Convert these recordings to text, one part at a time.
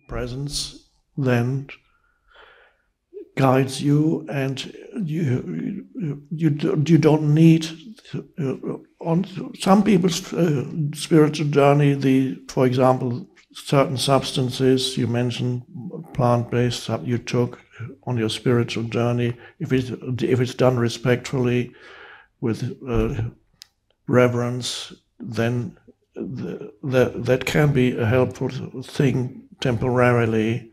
presence then guides you, and you don't need on some people's spiritual journey, for example, certain substances you mentioned, plant-based you took on your spiritual journey, if it's done respectfully with reverence, then that can be a helpful thing temporarily,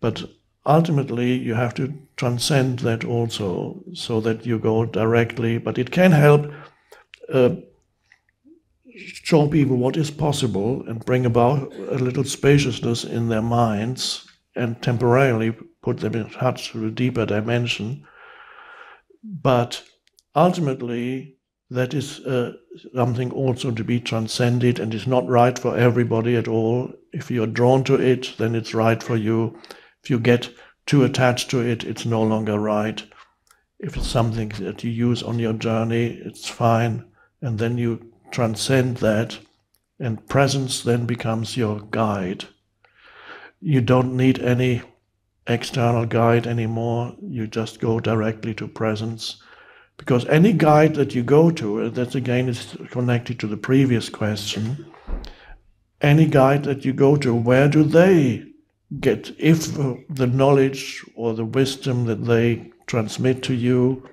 but ultimately you have to transcend that also, so that you go directly. But it can help show people what is possible and bring about a little spaciousness in their minds and temporarily put them in touch with a deeper dimension. But ultimately, that is something also to be transcended, and is not right for everybody at all. If you're drawn to it, then it's right for you. If you get too attached to it, it's no longer right. If it's something that you use on your journey, it's fine. And then you transcend that, and presence then becomes your guide. You don't need any external guide anymore. You just go directly to presence. Because any guide that you go to, that again is connected to the previous question, any guide that you go to, where do they get, if the knowledge or the wisdom that they transmit to you,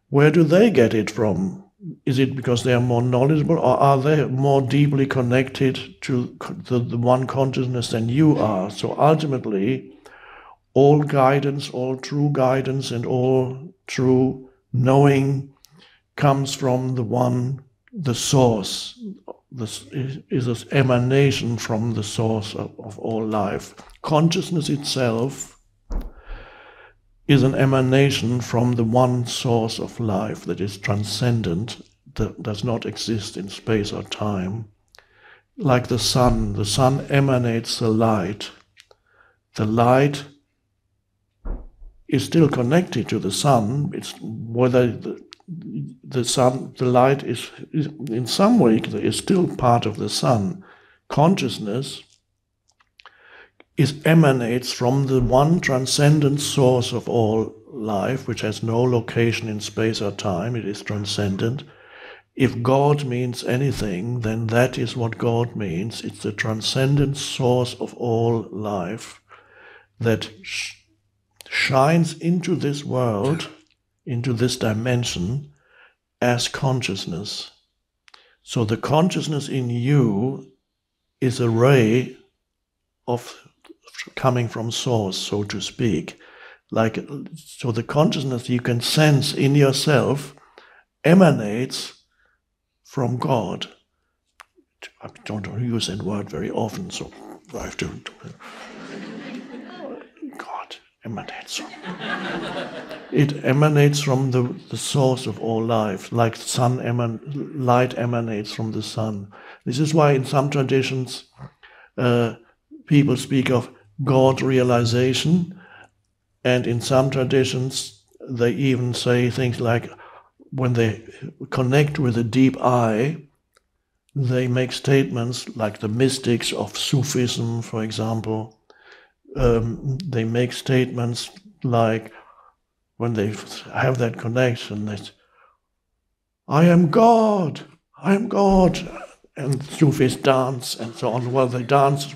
where do they get it from? Is it because they are more knowledgeable, or are they more deeply connected to the one consciousness than you are? So ultimately, all guidance, all true guidance, and all true knowing comes from the one, the source. This is an emanation from the source of all life. Consciousness itself is an emanation from the one source of life that is transcendent, that does not exist in space or time. Like the sun emanates the light. The light is still connected to the sun. It's whether the light is in some way is still part of the sun. Consciousness emanates from the one transcendent source of all life, which has no location in space or time. It is transcendent. If God means anything, then that is what God means. It's the transcendent source of all life that shines into this world, into this dimension, as consciousness. So the consciousness in you is a ray of coming from source, so to speak. So the consciousness you can sense in yourself emanates from God. I don't use that word very often, so I have to. God emanates. It emanates from the source of all life, like light emanates from the sun. This is why in some traditions people speak of God realization, and in some traditions they even say things like, when they connect with the deep I, they make statements like the mystics of Sufism, for example. They make statements like, when they have that connection, that I am God, and Sufis dance and so on. Well, they dance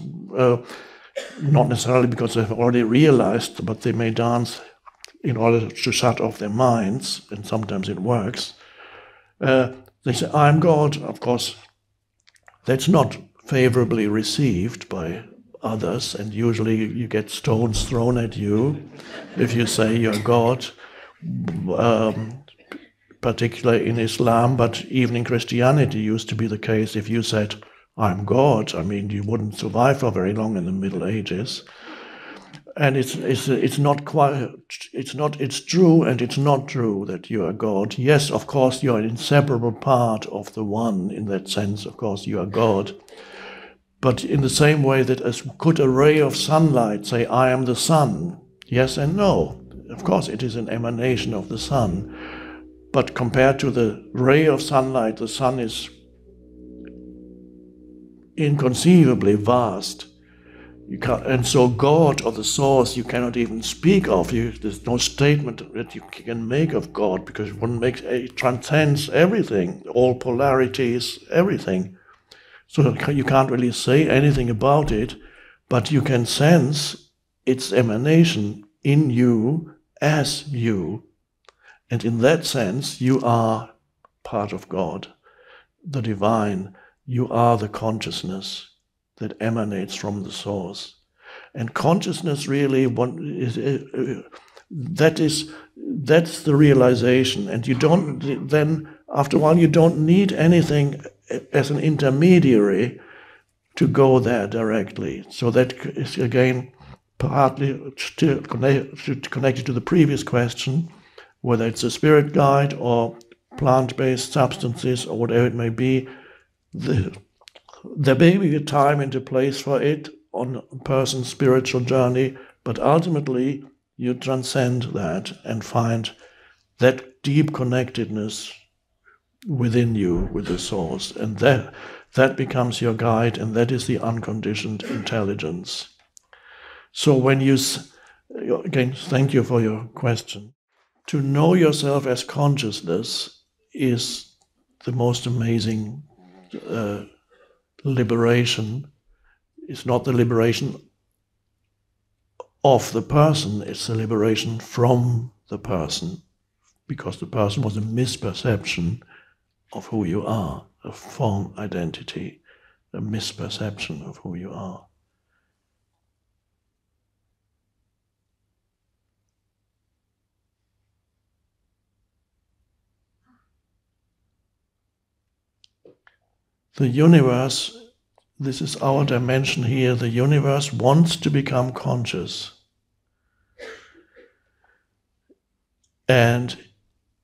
not necessarily because they've already realized, but they may dance in order to shut off their minds, and sometimes it works. They say, I'm God. Of course, that's not favorably received by others, and usually you get stones thrown at you if you say you're God, particularly in Islam, but even in Christianity used to be the case. If you said, I'm God, I mean, you wouldn't survive for very long in the Middle Ages. And it's true and it's not true that you are God. Yes, of course, you are an inseparable part of the one in that sense. Of course, you are God. But in the same way that as could a ray of sunlight say, I am the sun? Yes and no. Of course, it is an emanation of the sun. But compared to the ray of sunlight, the sun is inconceivably vast. You can't, and so God or the source you cannot even speak of. There's no statement that you can make of God, because it transcends everything, all polarities, everything. So you can't really say anything about it, but you can sense its emanation in you as you. And in that sense, you are part of God, the divine. You are the consciousness that emanates from the source. And consciousness really, that's the realization. And you don't, then after a while, you don't need anything as an intermediary to go there directly. So that is again partly still connected to the previous question, whether it's a spirit guide or plant-based substances or whatever it may be. There may be a time and a place for it on a person's spiritual journey, but ultimately you transcend that and find that deep connectedness within you with the source, and that becomes your guide, and that is the unconditioned intelligence. So when you, again, thank you for your question. To know yourself as consciousness is the most amazing liberation. It's not the liberation of the person, it's the liberation from the person, because the person was a misperception of who you are, a form identity, a misperception of who you are. The universe, this is our dimension here, the universe wants to become conscious. And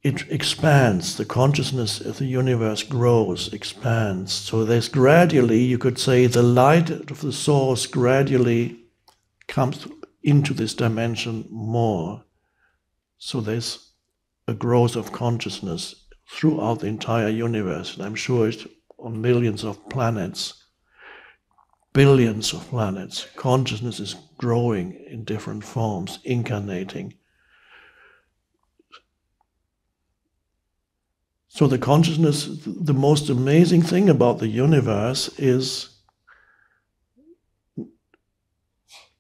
it expands, the consciousness of the universe grows, expands. So there's gradually, you could say, the light of the source gradually comes into this dimension more. So there's a growth of consciousness throughout the entire universe. And I'm sure it's on millions of planets, billions of planets. Consciousness is growing in different forms, incarnating. So the consciousness, the most amazing thing about the universe is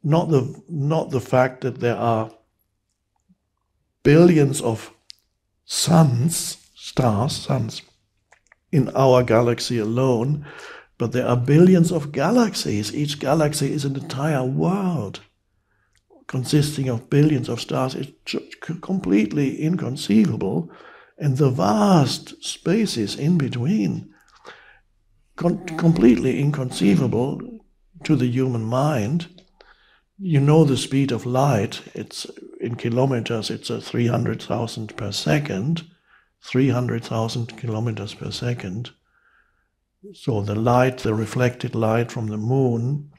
not the fact that there are billions of suns in our galaxy alone, but there are billions of galaxies. Each galaxy is an entire world consisting of billions of stars. It's completely inconceivable. And the vast spaces in between, completely inconceivable to the human mind. You know the speed of light, it's in kilometers, it's 300,000 per second, 300,000 kilometers per second. So the light, the reflected light from the moon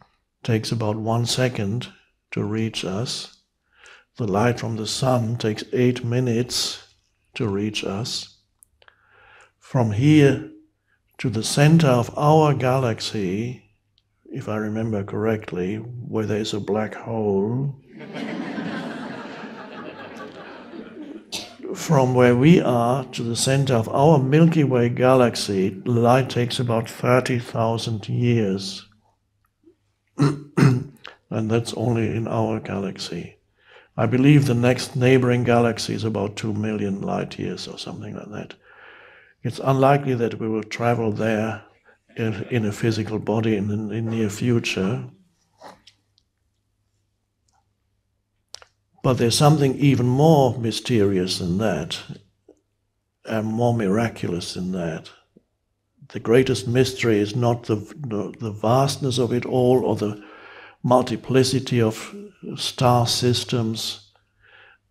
takes about 1 second to reach us. The light from the sun takes 8 minutes to reach us. From here to the center of our galaxy, if I remember correctly, where there is a black hole, from where we are to the center of our Milky Way galaxy, light takes about 30,000 years. And that's only in our galaxy. I believe the next neighboring galaxy is about 2 million light years or something like that. It's unlikely that we will travel there in a physical body in the near future. But there's something even more mysterious than that, and more miraculous than that. The greatest mystery is not the vastness of it all or the multiplicity of star systems,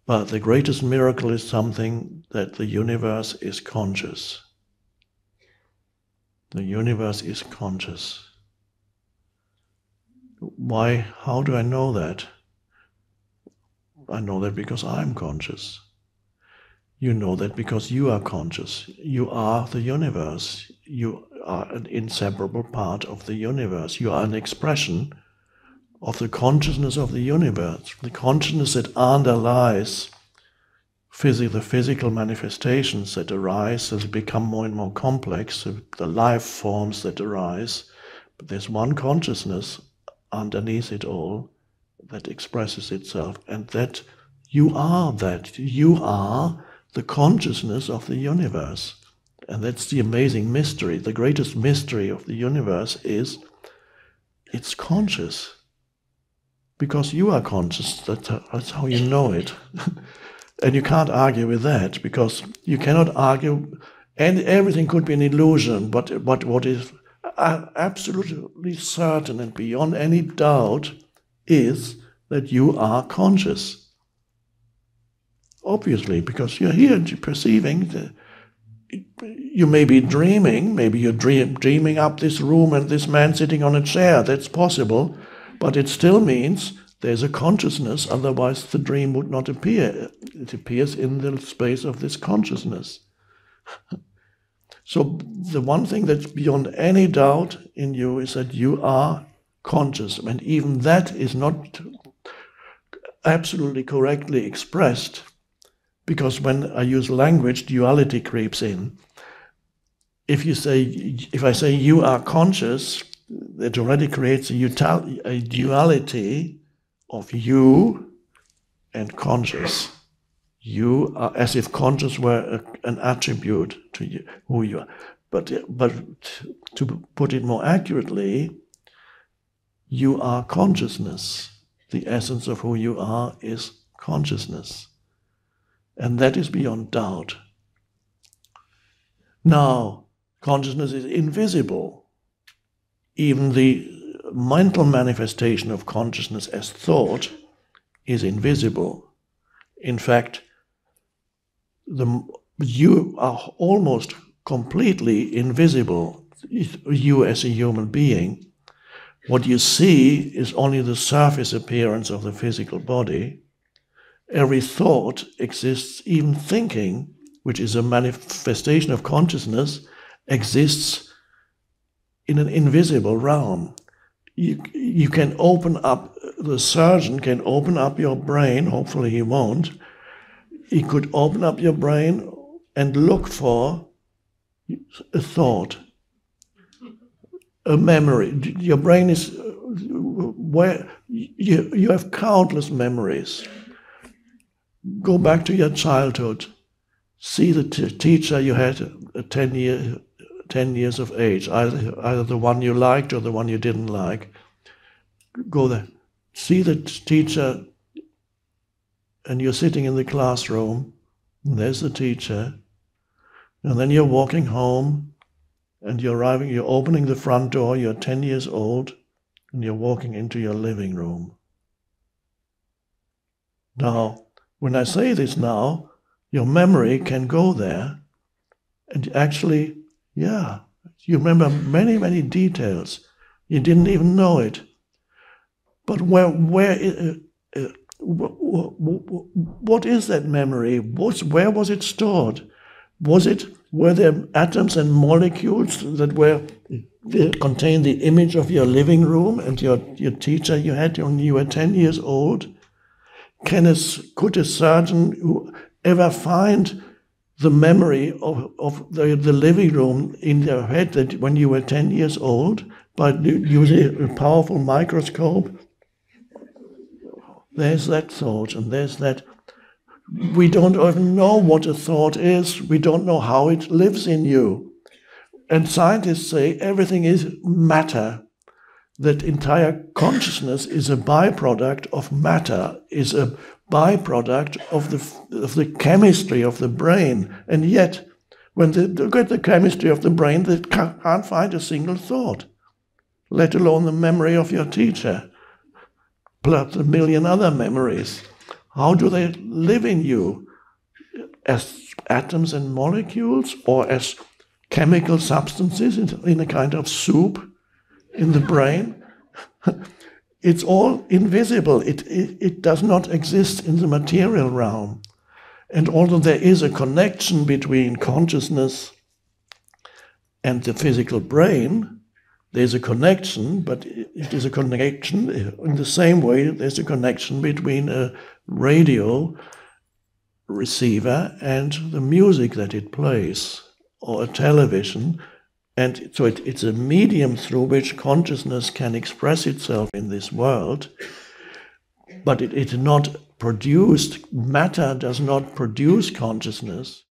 but the greatest miracle is something that the universe is conscious. The universe is conscious. Why? How do I know that? I know that because I'm conscious. You know that because you are conscious. You are the universe. You are an inseparable part of the universe. You are an expression of the consciousness of the universe, the consciousness that underlies the physical manifestations that arise as they become more and more complex, the life forms that arise. But there's one consciousness underneath it all that expresses itself, and that. You are the consciousness of the universe. And that's the amazing mystery. The greatest mystery of the universe is it's conscious. Because you are conscious, that's how you know it. And you can't argue with that, because you cannot argue, and everything could be an illusion, but what is absolutely certain and beyond any doubt is that you are conscious. Obviously, because you're here and you're perceiving. You may be dreaming, maybe you're dreaming up this room and this man sitting on a chair, that's possible, but it still means there's a consciousness, otherwise the dream would not appear. It appears in the space of this consciousness. So the one thing that's beyond any doubt in you is that you are conscious, and even that is not absolutely correctly expressed. Because when I use language, duality creeps in. If I say you are conscious, it already creates a duality of you and conscious. You are as if conscious were an attribute to you, who you are. But to put it more accurately, you are consciousness. The essence of who you are is consciousness. And that is beyond doubt. Now, consciousness is invisible. Even the mental manifestation of consciousness as thought is invisible. In fact, you are almost completely invisible, you as a human being. What you see is only the surface appearance of the physical body. Every thought exists, even thinking, which is a manifestation of consciousness, exists in an invisible realm. You can open up, the surgeon can open up your brain, hopefully he won't. He could open up your brain and look for a thought, a memory. Your brain is where you have countless memories. Go back to your childhood. See the teacher you had at 10 years of age, either the one you liked or the one you didn't like. Go there. See the teacher, and you're sitting in the classroom, and there's the teacher, and then you're walking home, and you're opening the front door, you're 10 years old, and you're walking into your living room. Now, when I say this now, your memory can go there, and actually, yeah, you remember many, many details. You didn't even know it. But what is that memory? Where was it stored? Were there atoms and molecules that contained the image of your living room and your teacher you had when you were 10 years old? Could a surgeon who ever find the memory of the living room in their head that when you were 10 years old by using a powerful microscope? There's that thought, and there's that. We don't even know what a thought is. We don't know how it lives in you. And scientists say everything is matter. That entire consciousness is a byproduct of matter, is a byproduct of the chemistry of the brain. And yet, when they look at the chemistry of the brain, they can't find a single thought, let alone the memory of your teacher, plus a million other memories. How do they live in you? As atoms and molecules, or as chemical substances in a kind of soup in the brain? It's all invisible. It does not exist in the material realm. And although there is a connection between consciousness and the physical brain, there's a connection, but it is a connection in the same way there's a connection between a radio receiver and the music that it plays, or a television. And so it's a medium through which consciousness can express itself in this world, but it's not produced. Matter does not produce consciousness.